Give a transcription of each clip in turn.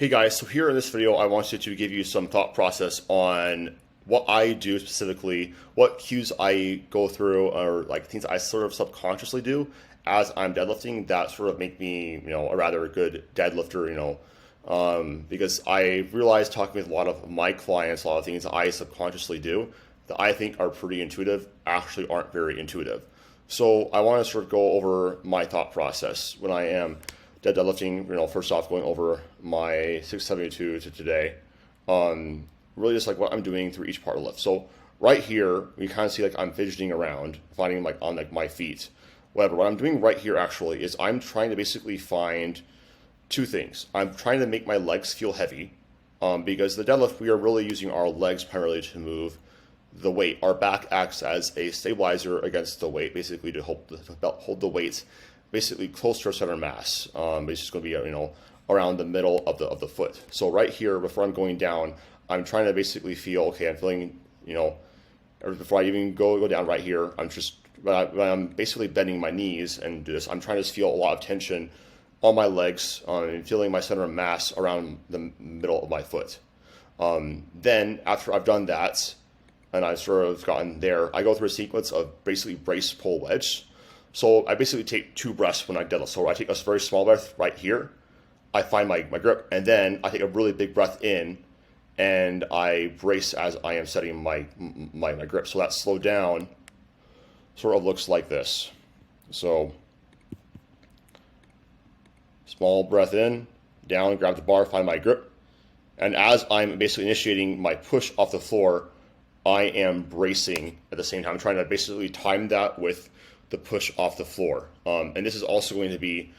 Hey guys, so here in this video, I wanted to give you some thought process on what I do specifically, what cues I go through, or like things I sort of subconsciously do as I'm deadlifting that sort of make me, a rather good deadlifter, because I realized talking with a lot of my clients, a lot of things I subconsciously do that I think are pretty intuitive actually aren't very intuitive. So I want to sort of go over my thought process when I am deadlifting, first off going over my 672 to today, really just like what I'm doing through each part of the lift. So right here, you kind of see like I'm fidgeting around, finding like on like my feet, whatever. What I'm doing right here actually is I'm trying to basically find two things. I'm trying to make my legs feel heavy, because the deadlift, we are really using our legs primarily to move the weight. Our back acts as a stabilizer against the weight, basically to hold the weight basically close to our center mass. It's just going to be around the middle of the foot. So right here, before I'm going down, I'm trying to basically feel okay. I'm feeling or before I even go down right here, I'm basically bending my knees and do this. I'm trying to just feel a lot of tension on my legs and feeling my center of mass around the middle of my foot. Then after I've done that, and I've sort of gotten there, I go through a sequence of basically brace, pull, wedge. So I basically take two breaths when I deadlift. So I take a very small breath right here, I find my grip, and then I take a really big breath in, and I brace as I am setting my grip. So that slow down sort of looks like this. So small breath in, down, grab the bar, find my grip. And as I'm basically initiating my push off the floor, I am bracing at the same time. I'm trying to basically time that with the push off the floor. And this is also going to be,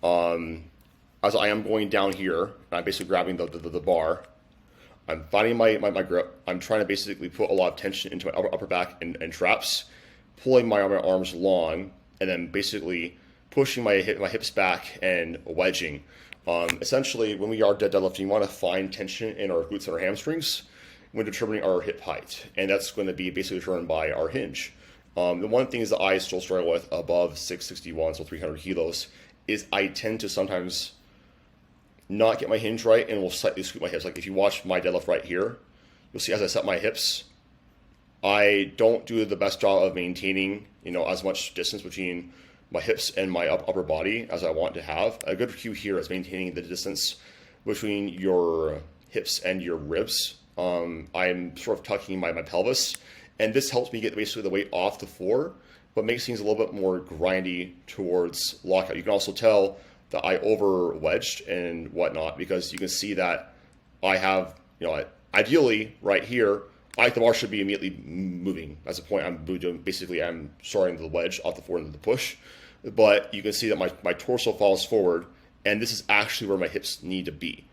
as I am going down here, I'm basically grabbing the bar. I'm finding my grip. I'm trying to basically put a lot of tension into my upper back and traps, pulling my arms long, and then basically pushing my hips back and wedging. Essentially, when we are deadlifting, you want to find tension in our glutes and our hamstrings when determining our hip height. And that's going to be basically determined by our hinge. The one thing is that I still struggle with above 661, so 300 kilos, is I tend to sometimes not get my hinge right and will slightly scoop my hips. Like if you watch my deadlift right here, you'll see as I set my hips, I don't do the best job of maintaining, as much distance between my hips and my upper body as I want to have. A good cue here is maintaining the distance between your hips and your ribs. I'm sort of tucking my pelvis, and this helps me get basically the weight off the floor, but makes things a little bit more grindy towards lockout. You can also tell that I over wedged and whatnot, because you can see that I have, ideally right here, the bar should be immediately moving. That's the point I'm doing. Basically, I'm starting the wedge off the floor into the push, but you can see that my torso falls forward, and this is actually where my hips need to be.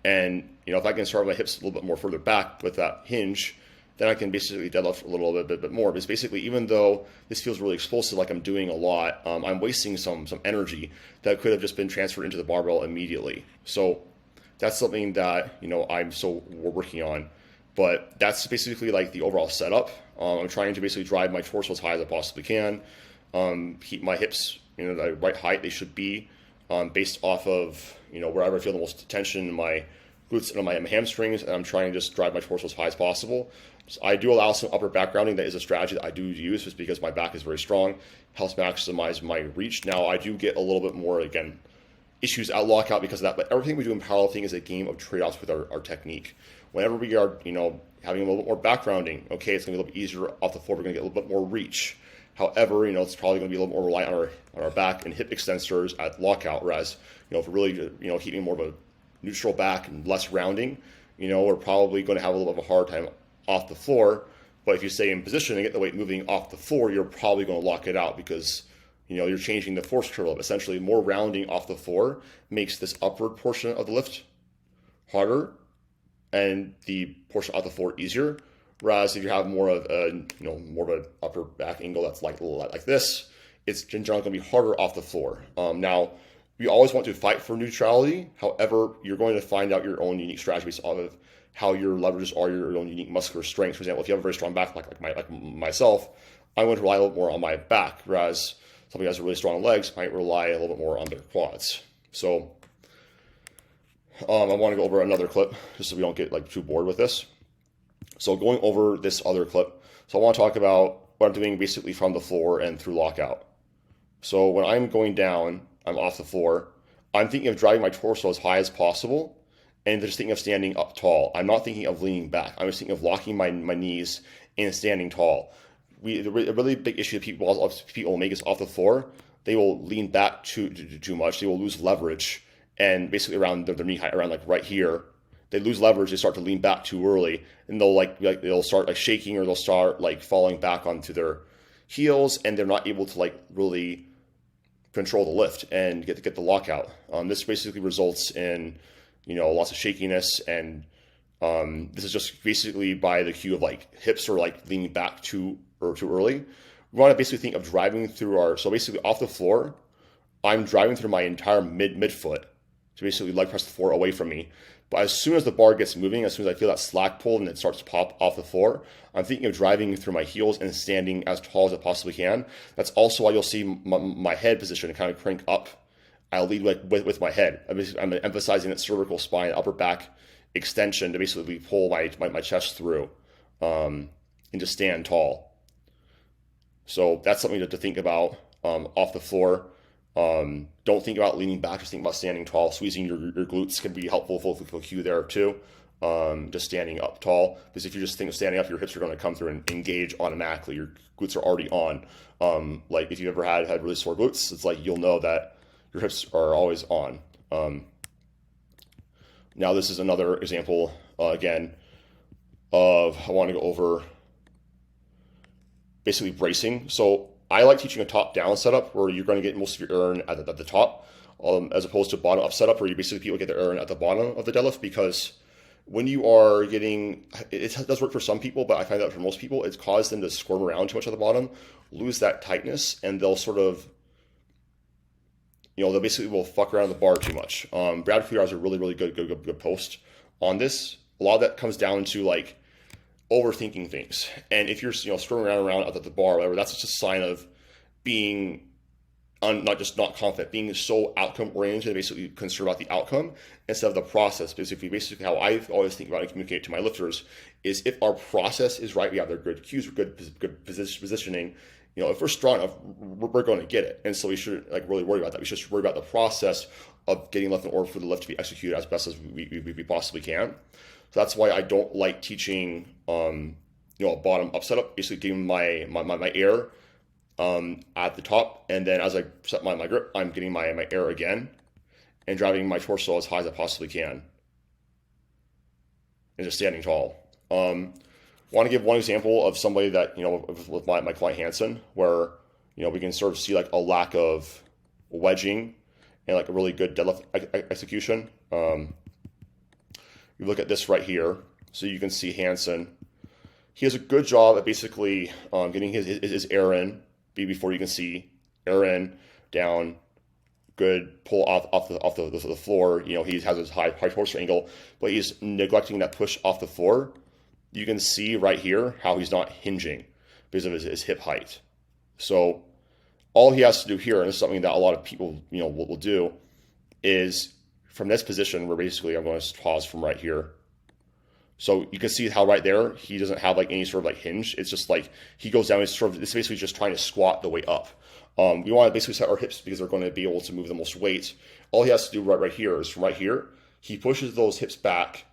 And, if I can start my hips a little bit more further back with that hinge, then I can basically deadlift a little bit more. Because basically, even though this feels really explosive, like I'm doing a lot, I'm wasting some energy that could have just been transferred into the barbell immediately. So that's something that, we're working on. But that's basically like the overall setup. I'm trying to basically drive my torso as high as I possibly can, keep my hips, the right height they should be, based off of, wherever I feel the most tension in my glutes and my hamstrings, and I'm trying to just drive my torso as high as possible. So I do allow some upper back grounding. That is a strategy that I do use just because my back is very strong, helps maximize my reach. Now, I do get a little bit more, again, issues at lockout because of that, but everything we do in powerlifting is a game of trade-offs with our technique. Whenever we are, having a little bit more back grounding, okay, it's going to be a little bit easier off the floor. We're going to get a little bit more reach. However, it's probably going to be a little more reliant on our back and hip extensors at lockout, whereas, if we're really, keeping more of a neutral back and less rounding, we're probably going to have a little bit of a hard time off the floor. But if you stay in position and get the weight moving off the floor, you're probably going to lock it out because, you're changing the force curve. Essentially, more rounding off the floor makes this upward portion of the lift harder and the portion off the floor easier. Whereas if you have more of an upper back angle that's like this, it's generally going to be harder off the floor. Now, we always want to fight for neutrality. However, you're going to find out your own unique strategy based off of how your leverages are, your own unique muscular strength. For example, if you have a very strong back like myself, I'm going to rely a little more on my back, whereas somebody who has really strong legs might rely a little bit more on their quads. So I want to go over another clip just so we don't get like too bored with this. So going over this other clip, so I want to talk about what I'm doing basically from the floor and through lockout. So when I'm going down, I'm off the floor, I'm thinking of driving my torso as high as possible and just thinking of standing up tall. I'm not thinking of leaning back. I'm just thinking of locking my knees and standing tall. A really big issue that people make is off the floor. They will lean back too much. They will lose leverage, and basically around their knee height, around like right here, they lose leverage. They start to lean back too early, and they'll start like shaking, or they'll start like falling back onto their heels, and they're not able to like really control the lift and get the lockout. This basically results in lots of shakiness, and this is just basically by the cue of like hips are like leaning back too early. We want to basically think of driving through so basically off the floor, I'm driving through my entire midfoot to basically leg press the floor away from me. But as soon as the bar gets moving, as soon as I feel that slack pull and it starts to pop off the floor, I'm thinking of driving through my heels and standing as tall as I possibly can. That's also why you'll see my head position kind of crank up. I'll lead with my head. I'm emphasizing that cervical spine, upper back extension to basically pull my chest through and just stand tall. So that's something to think about off the floor. Don't think about leaning back, just think about standing tall. Squeezing your glutes can be helpful for cue there too. Just standing up tall, because if you just think of standing up, your hips are going to come through and engage automatically. Your glutes are already on. Like if you ever had really sore glutes, it's like you'll know that your hips are always on. Now this is another example again of I want to go over basically bracing. So I like teaching a top-down setup where you're going to get most of your air in at the top, as opposed to bottom-up setup where you basically people get their air in at the bottom of the deadlift, because when you are getting, it does work for some people, but I find that for most people, it's caused them to squirm around too much at the bottom, lose that tightness, and they'll sort of, they'll basically will fuck around the bar too much. Brad Couillard has a really good post on this. A lot of that comes down to like overthinking things, and if you're screwing around at the bar or whatever, that's just a sign of being not confident, being so outcome oriented, basically concerned about the outcome instead of the process. Basically how I always think about and communicate to my lifters is, if our process is right, we have their good cues, good positioning. If we're strong enough, we're going to get it, and so we shouldn't like really worry about that. We should just worry about the process of getting left in order for the lift to be executed as best as we possibly can. So that's why I don't like teaching, a bottom up setup. Basically, giving my air at the top, and then as I set my grip, I'm getting my air again, and driving my torso as high as I possibly can, and just standing tall. Want to give one example of somebody that with my client Hansen, where we can sort of see like a lack of wedging and like a really good deadlift execution. You look at this right here, so you can see Hansen. He has a good job at basically getting his air in before you can see air in, down, good pull off the floor. He has his high torso angle, but he's neglecting that push off the floor. You can see right here how he's not hinging because of his hip height. So all he has to do here, and this is something that a lot of people will do, is from this position where basically I'm going to pause from right here. So you can see how right there he doesn't have like any sort of like hinge. It's just like he goes down. It's basically just trying to squat the way up. We want to basically set our hips because they're going to be able to move the most weight. All he has to do right here is from right here, he pushes those hips back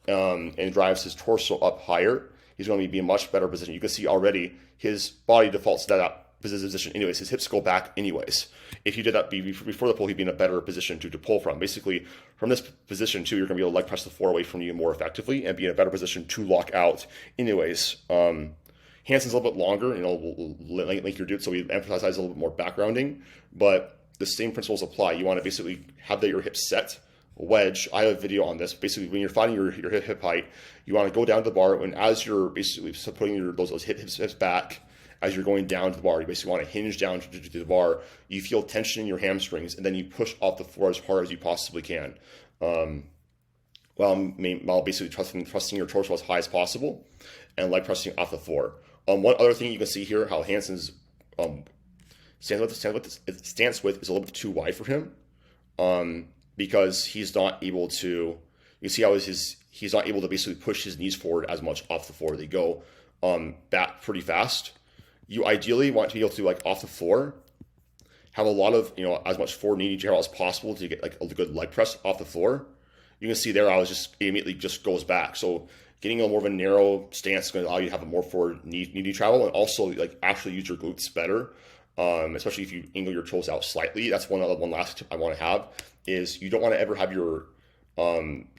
and drives his torso up higher. He's going to be in a much better position. You can see already his body defaults to that position anyways. His hips go back anyways. If you did that before the pull, he'd be in a better position to pull from. Basically, from this position too, you're going to be able to leg press the floor away from you more effectively and be in a better position to lock out anyways. Hansen's a little bit longer, lengthier dude, so we emphasize a little bit more backgrounding, but the same principles apply. You want to basically have your hips set, wedge. I have a video on this. Basically, when you're finding your hip height, you want to go down to the bar, and as you're basically putting those hips back, as you're going down to the bar, you basically want to hinge down to the bar. You feel tension in your hamstrings, and then you push off the floor as hard as you possibly can. While basically trusting your torso as high as possible, and leg pressing off the floor. One other thing you can see here, how Hansen's stance width is a little bit too wide for him. because he's not able to. You see how he's not able to basically push his knees forward as much off the floor. They go back pretty fast. You ideally want to be able to, like, off the floor, have a lot of, as much forward knee travel as possible to get like a good leg press off the floor. You can see there, I was just immediately just goes back. So getting a more of a narrow stance is going to allow you to have a more forward knee travel, and also like actually use your glutes better. Especially if you angle your toes out slightly. That's one last tip I want to have is you don't want to ever have your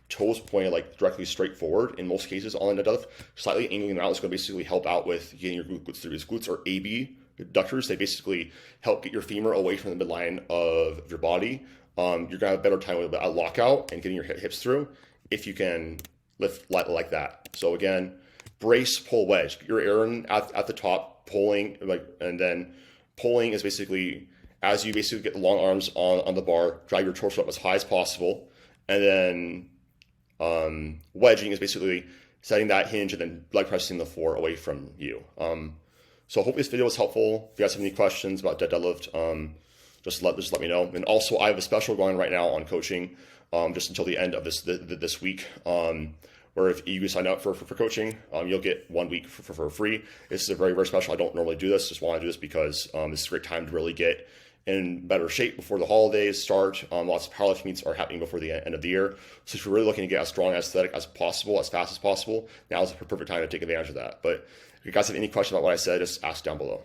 toes pointed like directly straight forward. In most cases on the deadlift, slightly angling them out is going to basically help out with getting your glutes through. These glutes are AB adductors. They basically help get your femur away from the midline of your body. You're going to have a better time with a lockout and getting your hips through if you can lift like that. So again, brace, pull, wedge. Get your air in at the top, pulling, and then pulling is basically as you basically get the long arms on the bar, drive your torso up as high as possible, and then wedging is basically setting that hinge and then leg pressing the floor away from you. So hopefully this video was helpful. If you guys have any questions about deadlift, just let me know. And also, I have a special going right now on coaching, just until the end of this week, where if you sign up for coaching, you'll get 1 week for free. This is a very, very special. I don't normally do this. Just want to do this because this is a great time to really get in better shape before the holidays start. Lots of powerlifting meets are happening before the end of the year. So if you're really looking to get as strong and aesthetic as possible, as fast as possible, now is the perfect time to take advantage of that. But if you guys have any questions about what I said, just ask down below.